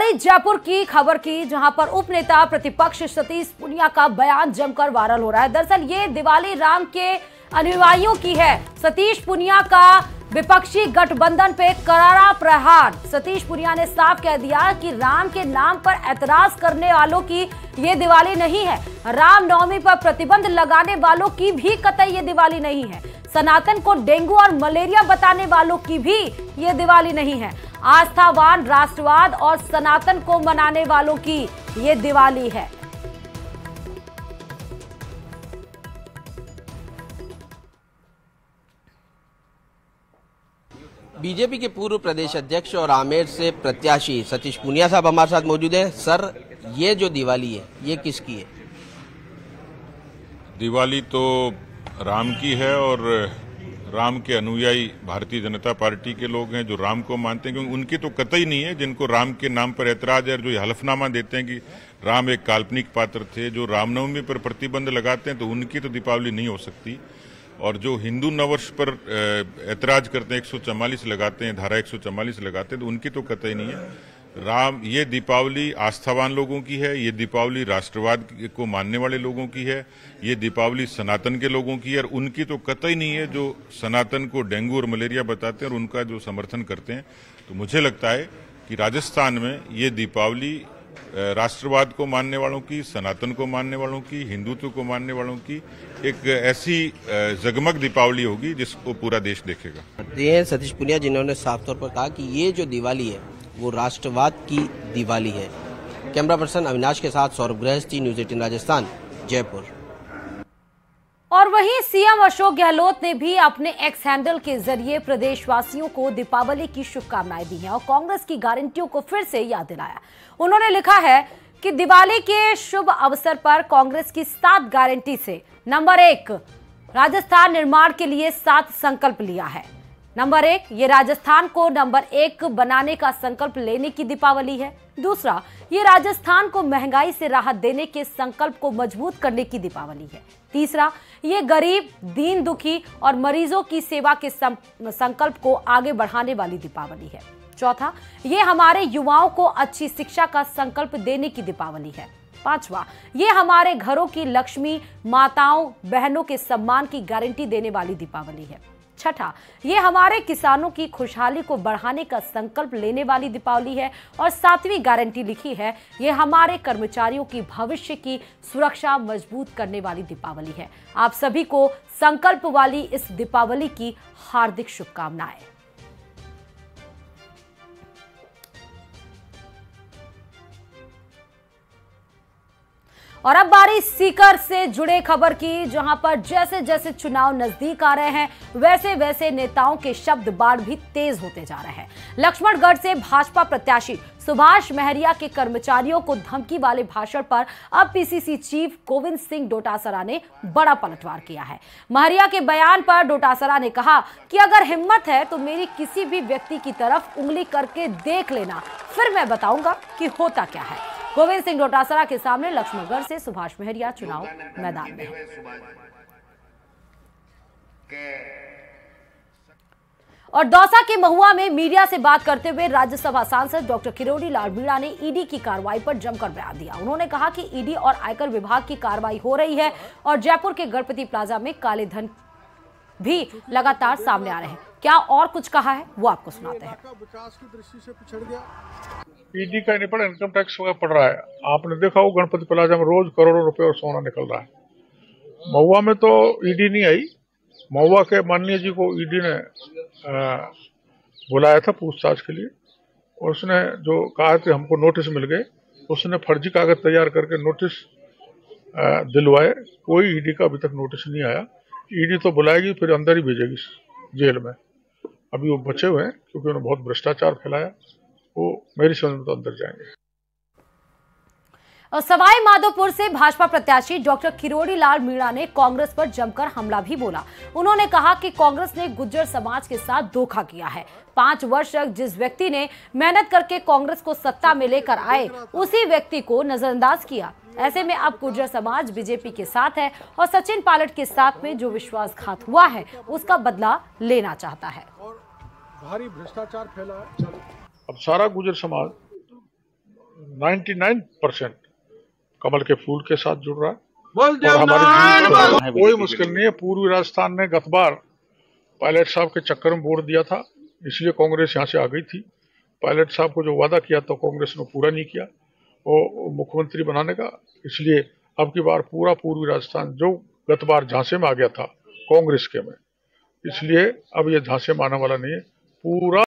बारी जयपुर की खबर की, जहां पर उपनेता प्रतिपक्ष सतीश पूनिया का बयान जमकर वायरल हो रहा है। दरअसल ये दिवाली राम के अनुयायियों की है। सतीश पूनिया का विपक्षी गठबंधन पे करारा प्रहार। सतीश पूनिया ने साफ कह दिया कि राम के नाम पर ऐतराज करने वालों की ये दिवाली नहीं है। रामनवमी पर प्रतिबंध लगाने वालों की भी कतई ये दिवाली नहीं है। सनातन को डेंगू और मलेरिया बताने वालों की भी ये दिवाली नहीं है। आस्थावान, राष्ट्रवाद और सनातन को मनाने वालों की ये दिवाली है। बीजेपी के पूर्व प्रदेश अध्यक्ष और आमेर से प्रत्याशी सतीश पूनिया साहब हमारे साथ मौजूद हैं। सर, ये जो दिवाली है ये किसकी है? दिवाली तो राम की है और राम के अनुयायी भारतीय जनता पार्टी के लोग हैं जो राम को मानते हैं, क्योंकि उनकी तो कतई नहीं है। जिनको राम के नाम पर ऐतराज है, जो ये हलफनामा देते हैं कि राम एक काल्पनिक पात्र थे, जो रामनवमी पर प्रतिबंध लगाते हैं, तो उनकी तो दीपावली नहीं हो सकती। और जो हिंदू नववर्ष पर ऐतराज करते हैं, 144 लगाते हैं, धारा 144 लगाते हैं, तो उनकी तो कतई नहीं है। ये दीपावली आस्थावान लोगों की है, ये दीपावली राष्ट्रवाद को मानने वाले लोगों की है, ये दीपावली सनातन के लोगों की है, और उनकी तो कतई नहीं है जो सनातन को डेंगू और मलेरिया बताते हैं और उनका जो समर्थन करते हैं। तो मुझे लगता है कि राजस्थान में ये दीपावली राष्ट्रवाद को मानने वालों की, सनातन को मानने वालों की, हिंदुत्व को मानने वालों की एक ऐसी जगमग दीपावली होगी जिसको पूरा देश देखेगा। ये सतीश पूनिया जिन्होंने साफ तौर पर कहा कि ये जो दिवाली है वो राष्ट्रवाद की दिवाली है। कैमरा पर्सन अविनाश के साथ सौरभ गृहस्थी, न्यूज़ 18 राजस्थान, जयपुर। और वहीं सीएम अशोक गहलोत ने भी अपने एक्स हैंडल के जरिए प्रदेशवासियों को दीपावली की शुभकामनाएं दी हैं और कांग्रेस की गारंटियों को फिर से याद दिलाया। उन्होंने लिखा है कि दिवाली के शुभ अवसर पर कांग्रेस की 7 गारंटी से नंबर 1, राजस्थान निर्माण के लिए 7 संकल्प लिया है। नंबर 1, ये राजस्थान को नंबर 1 बनाने का संकल्प लेने की दीपावली है। दूसरा, ये राजस्थान को महंगाई से राहत देने के संकल्प को मजबूत करने की दीपावली है। तीसरा, ये गरीब, दीन दुखी और मरीजों की सेवा के संकल्प को आगे बढ़ाने वाली दीपावली है। चौथा, ये हमारे युवाओं को अच्छी शिक्षा का संकल्प देने की दीपावली है। पांचवा, ये हमारे घरों की लक्ष्मी, माताओं, बहनों के सम्मान की गारंटी देने वाली दीपावली है। छठा, ये हमारे किसानों की खुशहाली को बढ़ाने का संकल्प लेने वाली दीपावली है। और 7वीं गारंटी लिखी है, ये हमारे कर्मचारियों की भविष्य की सुरक्षा मजबूत करने वाली दीपावली है। आप सभी को संकल्प वाली इस दीपावली की हार्दिक शुभकामनाएं। और अब बारी सीकर से जुड़े खबर की, जहां पर जैसे जैसे चुनाव नजदीक आ रहे हैं वैसे वैसे नेताओं के शब्द बाढ़ भी तेज होते जा रहे हैं। लक्ष्मणगढ़ से भाजपा प्रत्याशी सुभाष महरिया के कर्मचारियों को धमकी वाले भाषण पर अब पीसीसी चीफ गोविंद सिंह डोटासरा ने बड़ा पलटवार किया है। महरिया के बयान पर डोटासरा ने कहा कि अगर हिम्मत है तो मेरी किसी भी व्यक्ति की तरफ उंगली करके देख लेना, फिर मैं बताऊंगा कि होता क्या है। गोविंद सिंह डोटासरा के सामने लक्ष्मणगढ़ से सुभाष महरिया चुनाव मैदान में है। और दौसा के महुआ में मीडिया से बात करते हुए राज्यसभा सांसद डॉक्टर किरोड़ी लाल मीणा ने ईडी की कार्रवाई पर जमकर बयान दिया। उन्होंने कहा कि ईडी और आयकर विभाग की कार्रवाई हो रही है और जयपुर के गणपति प्लाजा में काले धन भी लगातार सामने आ रहे हैं। क्या और कुछ कहा है वो आपको सुनाते हैं। विकास की दृष्टि से पिछड़ गया। ईडी का नहीं पड़ा, इनकम टैक्स वगैरह पड़ रहा है। आपने देखा हो गणपति प्लाजा में रोज करोड़ों रुपए और सोना निकल रहा है। महुआ में तो ईडी नहीं आई। महुआ के माननीय जी को ईडी ने बुलाया था पूछताछ के लिए, और उसने जो कहा कि हमको नोटिस मिल गए, उसने फर्जी कागज तैयार करके नोटिस दिलवाए। कोई ईडी का अभी तक नोटिस नहीं आया। ईडी तो बुलाएगी, फिर अंदर ही भेजेगी जेल में। अभी वो बचे हुए हैं क्योंकि उन्होंने बहुत भ्रष्टाचार फैलाया। वो मेरी समझ में तो अंदर जाएंगे। और सवाई माधोपुर से भाजपा प्रत्याशी डॉक्टर किरोड़ी लाल मीणा ने कांग्रेस पर जमकर हमला भी बोला। उन्होंने कहा कि कांग्रेस ने गुर्जर समाज के साथ धोखा किया है। 5 वर्ष तक जिस व्यक्ति ने मेहनत करके कांग्रेस को सत्ता में लेकर आए, उसी व्यक्ति को नजरअंदाज किया। ऐसे में अब गुर्जर समाज बीजेपी के साथ है और सचिन पायलट के साथ में जो विश्वासघात हुआ है उसका बदला लेना चाहता है। भारी भ्रष्टाचार फैला है। अब सारा गुर्जर समाज 99% कमल के फूल के साथ जुड़ रहा है और हमारी जीत का कोई मुश्किल नहीं है। पूर्वी राजस्थान ने गत बार पायलट साहब के चक्कर में वोट दिया था, इसलिए कांग्रेस यहाँ से आ गई थी। पायलट साहब को जो वादा किया तो कांग्रेस ने पूरा नहीं किया वो मुख्यमंत्री बनाने का, इसलिए अब की बार पूरा पूर्वी राजस्थान जो गत बार झांसे में आ गया था कांग्रेस के में, इसलिए अब ये झांसे में आने वाला नहीं है। पूरा